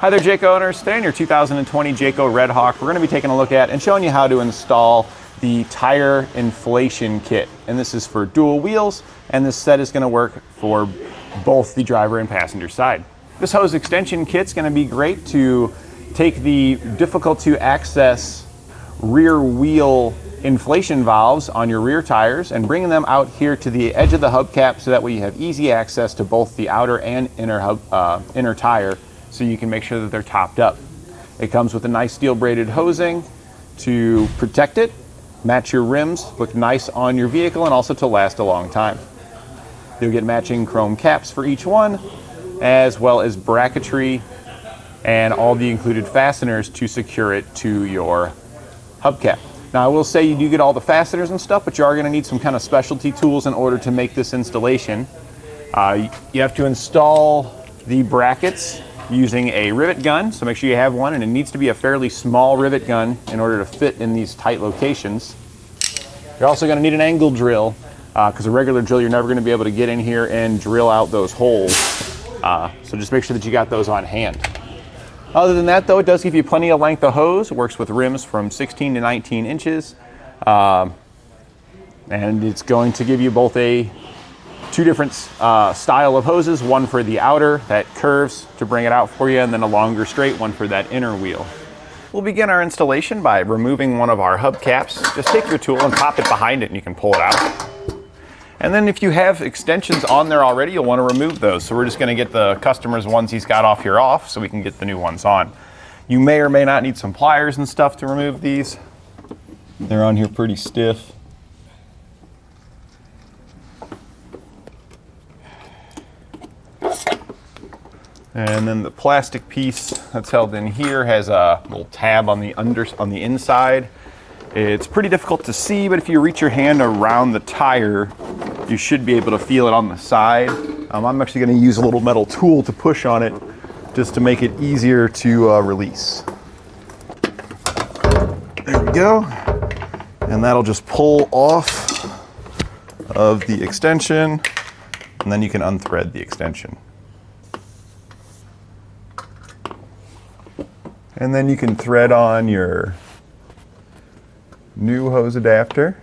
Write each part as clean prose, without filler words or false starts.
Hi there, Jayco owners. Today in your 2020 Jayco Redhawk, we're going to be taking a look at and showing you how to install the tire inflation kit. And this is for dual wheels, and this set is going to work for both the driver and passenger side. This hose extension kit's going to be great to take the difficult to access rear wheel inflation valves on your rear tires and bringing them out here to the edge of the hubcap, so that way you have easy access to both the outer and inner tire, so you can make sure that they're topped up. It comes with a nice steel braided hosing to protect it, match your rims, look nice on your vehicle, and also to last a long time. You'll get matching chrome caps for each one, as well as bracketry and all the included fasteners to secure it to your hubcap. Now, I will say you do get all the fasteners and stuff, but you are going to need some kind of specialty tools in order to make this installation. You have to install the brackets using a rivet gun, so make sure you have one, and it needs to be a fairly small rivet gun in order to fit in these tight locations. You're also going to need an angle drill, because a regular drill, you're never going to be able to get in here and drill out those holes. So just make sure that you got those on hand. Other than that, though, it does give you plenty of length of hose. It works with rims from 16 to 19 inches. And it's going to give you both two different style of hoses, one for the outer that curves to bring it out for you, and then a longer straight one for that inner wheel. We'll begin our installation by removing one of our hubcaps. Just take your tool and pop it behind it and you can pull it out. And then if you have extensions on there already, you'll want to remove those. So we're just going to get the customer's ones he's got off here off, so we can get the new ones on. You may or may not need some pliers and stuff to remove these. They're on here pretty stiff. And then the plastic piece that's held in here has a little tab on the inside. It's pretty difficult to see, but if you reach your hand around the tire, you should be able to feel it on the side. I'm actually going to use a little metal tool to push on it just to make it easier to release. There we go. And that'll just pull off of the extension, and then you can unthread the extension. And then you can thread on your new hose adapter.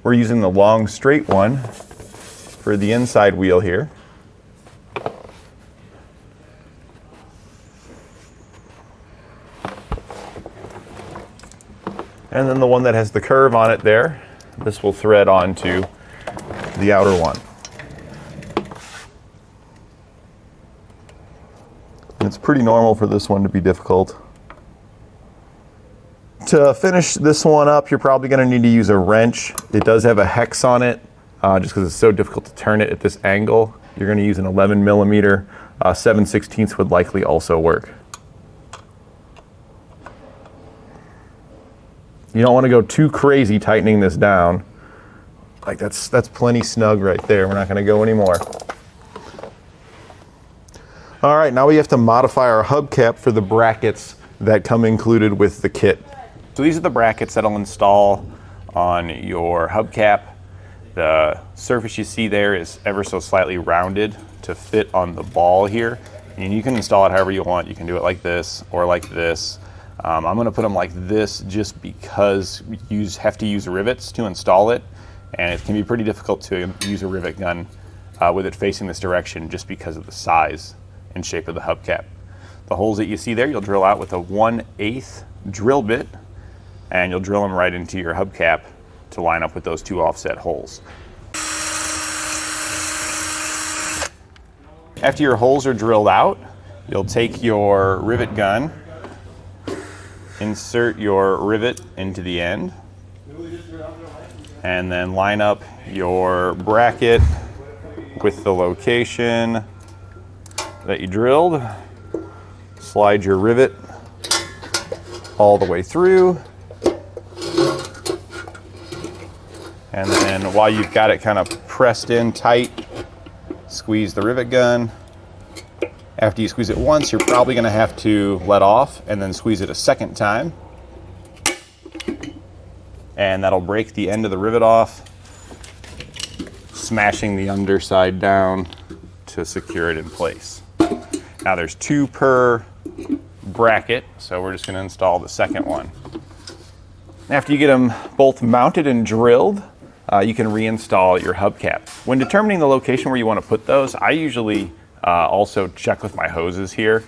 We're using the long straight one for the inside wheel here. And then the one that has the curve on it there, this will thread onto the outer one. And it's pretty normal for this one to be difficult. To finish this one up, you're probably going to need to use a wrench. It does have a hex on it, just because it's so difficult to turn it at this angle. You're going to use an 11 millimeter. 7/16 would likely also work. You don't want to go too crazy tightening this down. Like that's plenty snug right there. We're not going to go anymore. All right, now we have to modify our hubcap for the brackets that come included with the kit. So these are the brackets that'll install on your hubcap. The surface you see there is ever so slightly rounded to fit on the ball here. And you can install it however you want. You can do it like this or like this. I'm gonna put them like this just because you have to use rivets to install it. And it can be pretty difficult to use a rivet gun with it facing this direction, just because of the size and shape of the hubcap. The holes that you see there, you'll drill out with a 1/8 drill bit, and you'll drill them right into your hubcap to line up with those two offset holes. After your holes are drilled out, you'll take your rivet gun, insert your rivet into the end, and then line up your bracket with the location that you drilled. Slide your rivet all the way through. And then while you've got it kind of pressed in tight, squeeze the rivet gun. After you squeeze it once, you're probably going to have to let off and then squeeze it a second time. And that'll break the end of the rivet off, smashing the underside down to secure it in place. Now there's 2 per bracket, so we're just going to install the second one. After you get them both mounted and drilled, you can reinstall your hubcap. When determining the location where you want to put those, I usually also check with my hoses here.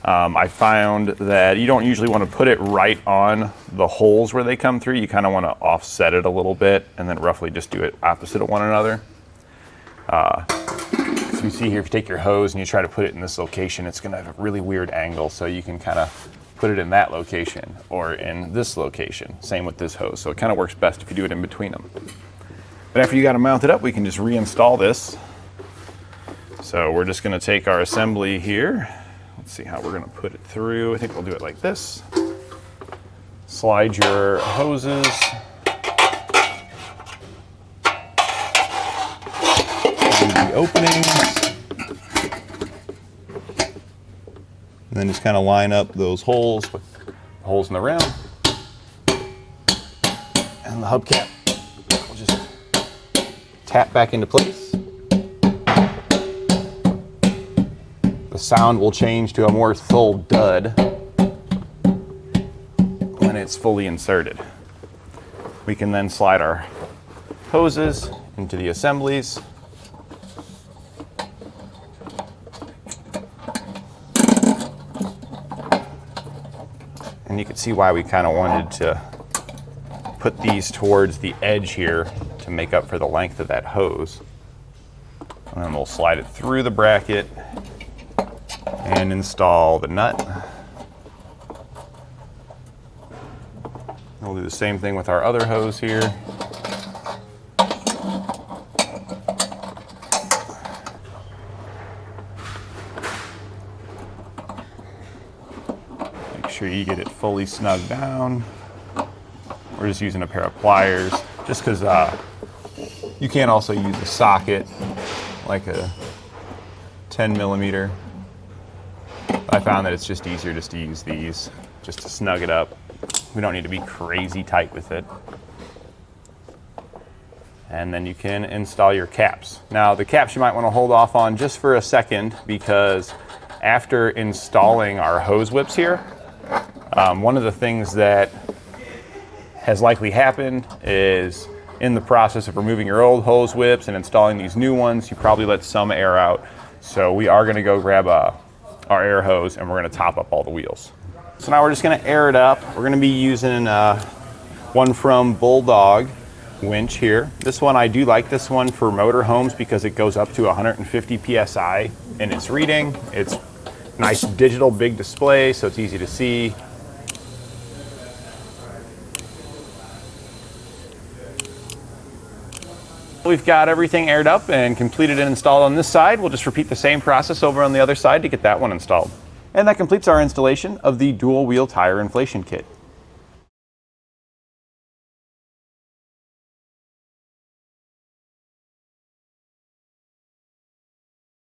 I found that you don't usually want to put it right on the holes where they come through. You kind of want to offset it a little bit and then roughly just do it opposite of one another. So you see here, if you take your hose and you try to put it in this location, it's going to have a really weird angle, so you can kind of put it in that location or in this location. Same with this hose, so it kind of works best if you do it in between them. But after you got them mounted up, we can just reinstall this. So we're just going to take our assembly here. Let's see how we're going to put it through. I think we'll do it like this. Slide your hoses in the openings. And then just kind of line up those holes with the holes in the rim. And the hubcap will just tap back into place. The sound will change to a more full dud when it's fully inserted. We can then slide our hoses into the assemblies. And you can see why we kind of wanted to put these towards the edge here to make up for the length of that hose. And then we'll slide it through the bracket and install the nut. We'll do the same thing with our other hose here. Make sure you get it fully snug down. We're just using a pair of pliers, just because you can also use a socket, like a 10mm. I found that it's just easier just to use these, just to snug it up. We don't need to be crazy tight with it. And then you can install your caps. Now the caps you might want to hold off on just for a second, because after installing our hose whips here, one of the things that has likely happened is in the process of removing your old hose whips and installing these new ones, you probably let some air out. So we are going to go grab our air hose and we're going to top up all the wheels. So now we're just going to air it up. We're going to be using one from Bulldog winch here. This one, I do like this one for motorhomes because it goes up to 150 PSI in its reading. It's nice digital big display, so it's easy to see. We've got everything aired up and completed and installed on this side. We'll just repeat the same process over on the other side to get that one installed. And that completes our installation of the dual wheel tire inflation kit.